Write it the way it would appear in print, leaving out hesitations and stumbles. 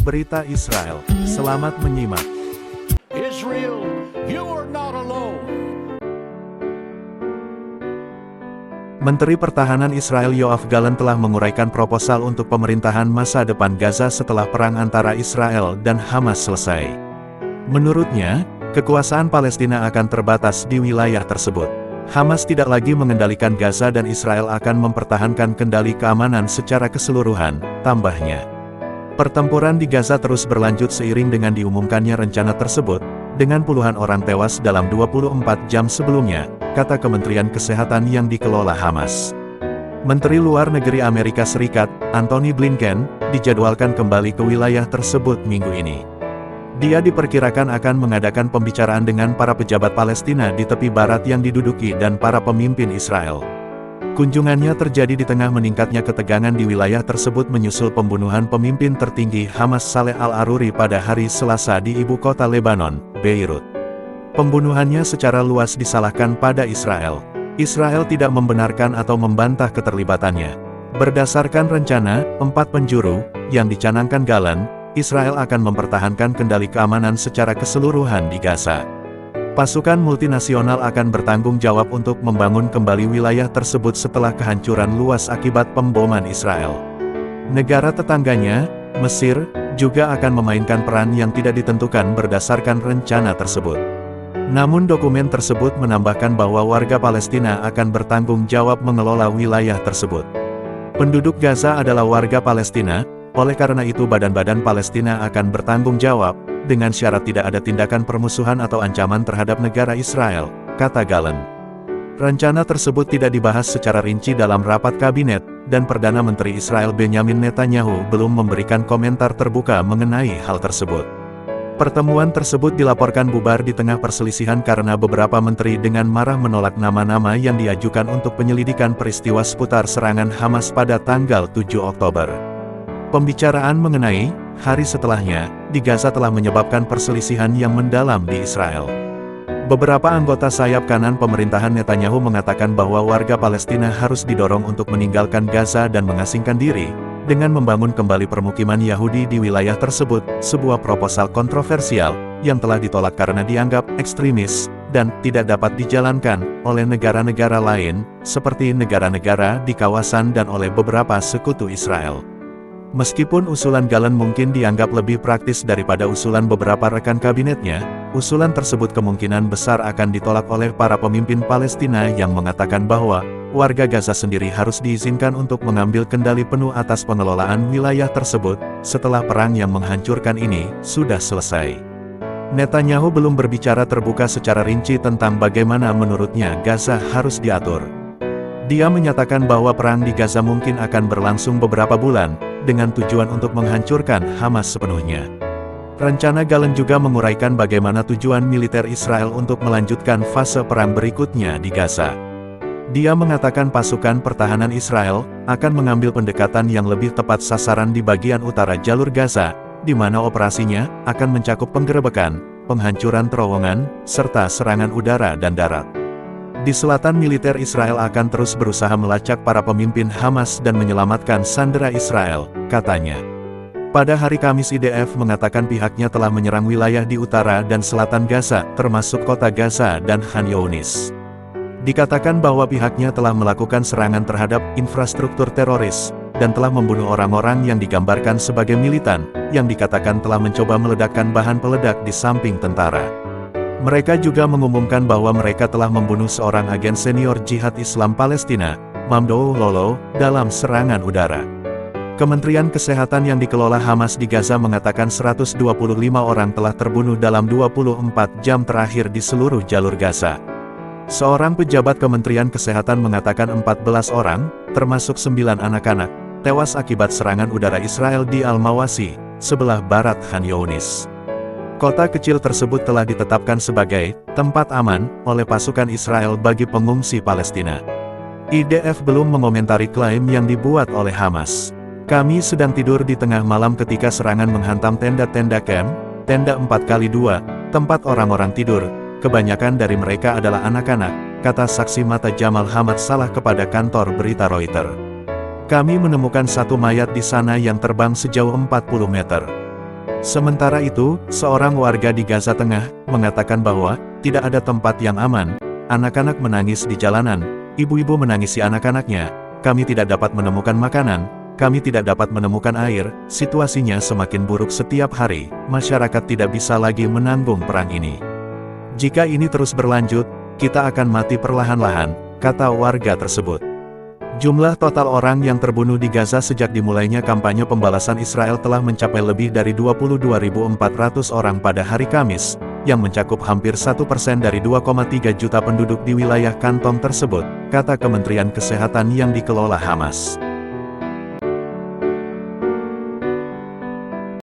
Berita Israel. Selamat menyimak. Israel, you are not alone. Menteri Pertahanan Israel Yoav Gallant telah menguraikan proposal untuk pemerintahan masa depan Gaza setelah perang antara Israel dan Hamas selesai. Menurutnya, kekuasaan Palestina akan terbatas di wilayah tersebut. Hamas tidak lagi mengendalikan Gaza dan Israel akan mempertahankan kendali keamanan secara keseluruhan, tambahnya. Pertempuran di Gaza terus berlanjut seiring dengan diumumkannya rencana tersebut, dengan puluhan orang tewas dalam 24 jam sebelumnya, kata Kementerian Kesehatan yang dikelola Hamas. Menteri Luar Negeri Amerika Serikat, Antony Blinken, dijadwalkan kembali ke wilayah tersebut minggu ini. Dia diperkirakan akan mengadakan pembicaraan dengan para pejabat Palestina di tepi barat yang diduduki dan para pemimpin Israel. Kunjungannya terjadi di tengah meningkatnya ketegangan di wilayah tersebut menyusul pembunuhan pemimpin tertinggi Hamas Saleh Al-Aruri pada hari Selasa di ibu kota Lebanon, Beirut. Pembunuhannya secara luas disalahkan pada Israel. Israel tidak membenarkan atau membantah keterlibatannya. Berdasarkan rencana 4 penjuru yang dicanangkan Gallant, Israel akan mempertahankan kendali keamanan secara keseluruhan di Gaza. Pasukan multinasional akan bertanggung jawab untuk membangun kembali wilayah tersebut setelah kehancuran luas akibat pemboman Israel. Negara tetangganya, Mesir, juga akan memainkan peran yang tidak ditentukan berdasarkan rencana tersebut. Namun dokumen tersebut menambahkan bahwa warga Palestina akan bertanggung jawab mengelola wilayah tersebut. Penduduk Gaza adalah warga Palestina, oleh karena itu badan-badan Palestina akan bertanggung jawab, dengan syarat tidak ada tindakan permusuhan atau ancaman terhadap negara Israel, kata Gallant. Rencana tersebut tidak dibahas secara rinci dalam rapat kabinet, dan Perdana Menteri Israel Benjamin Netanyahu belum memberikan komentar terbuka mengenai hal tersebut. Pertemuan tersebut dilaporkan bubar di tengah perselisihan karena beberapa menteri dengan marah menolak nama-nama yang diajukan untuk penyelidikan peristiwa seputar serangan Hamas pada tanggal 7 Oktober. Pembicaraan mengenai hari setelahnya di Gaza telah menyebabkan perselisihan yang mendalam di Israel. Beberapa anggota sayap kanan pemerintahan Netanyahu mengatakan bahwa warga Palestina harus didorong untuk meninggalkan Gaza dan mengasingkan diri, dengan membangun kembali permukiman Yahudi di wilayah tersebut, sebuah proposal kontroversial, yang telah ditolak karena dianggap ekstremis, dan tidak dapat dijalankan oleh negara-negara lain, seperti negara-negara di kawasan dan oleh beberapa sekutu Israel. Meskipun usulan Gallant mungkin dianggap lebih praktis daripada usulan beberapa rekan kabinetnya, usulan tersebut kemungkinan besar akan ditolak oleh para pemimpin Palestina yang mengatakan bahwa warga Gaza sendiri harus diizinkan untuk mengambil kendali penuh atas pengelolaan wilayah tersebut, setelah perang yang menghancurkan ini sudah selesai. Netanyahu belum berbicara terbuka secara rinci tentang bagaimana menurutnya Gaza harus diatur. Dia menyatakan bahwa perang di Gaza mungkin akan berlangsung beberapa bulan, dengan tujuan untuk menghancurkan Hamas sepenuhnya. Rencana Gallant juga menguraikan bagaimana tujuan militer Israel untuk melanjutkan fase perang berikutnya di Gaza. Dia mengatakan pasukan pertahanan Israel akan mengambil pendekatan yang lebih tepat sasaran di bagian utara jalur Gaza, di mana operasinya akan mencakup penggerebekan, penghancuran terowongan, serta serangan udara dan darat. Di selatan militer Israel akan terus berusaha melacak para pemimpin Hamas dan menyelamatkan sandera Israel, katanya. Pada hari Kamis IDF mengatakan pihaknya telah menyerang wilayah di utara dan selatan Gaza, termasuk kota Gaza dan Khan Younis. Dikatakan bahwa pihaknya telah melakukan serangan terhadap infrastruktur teroris, dan telah membunuh orang-orang yang digambarkan sebagai militan, yang dikatakan telah mencoba meledakkan bahan peledak di samping tentara. Mereka juga mengumumkan bahwa mereka telah membunuh seorang agen senior Jihad Islam Palestina, Mamdouh Lolo, dalam serangan udara. Kementerian Kesehatan yang dikelola Hamas di Gaza mengatakan 125 orang telah terbunuh dalam 24 jam terakhir di seluruh jalur Gaza. Seorang pejabat Kementerian Kesehatan mengatakan 14 orang, termasuk 9 anak-anak, tewas akibat serangan udara Israel di Al-Mawasi, sebelah barat Khan Younis. Kota kecil tersebut telah ditetapkan sebagai tempat aman oleh pasukan Israel bagi pengungsi Palestina. IDF belum mengomentari klaim yang dibuat oleh Hamas. Kami sedang tidur di tengah malam ketika serangan menghantam tenda-tenda camp, tenda 4x2, tempat orang-orang tidur, kebanyakan dari mereka adalah anak-anak, kata saksi mata Jamal Hamad Salah kepada kantor berita Reuters. Kami menemukan satu mayat di sana yang terbang sejauh 40 meter. Sementara itu, seorang warga di Gaza Tengah mengatakan bahwa tidak ada tempat yang aman. Anak-anak menangis di jalanan, ibu-ibu menangisi anak-anaknya. Kami tidak dapat menemukan makanan, kami tidak dapat menemukan air. Situasinya semakin buruk setiap hari. Masyarakat tidak bisa lagi menanggung perang ini. Jika ini terus berlanjut, kita akan mati perlahan-lahan, kata warga tersebut. Jumlah total orang yang terbunuh di Gaza sejak dimulainya kampanye pembalasan Israel telah mencapai lebih dari 22.400 orang pada hari Kamis, yang mencakup hampir 1% dari 2,3 juta penduduk di wilayah kantong tersebut, kata Kementerian Kesehatan yang dikelola Hamas.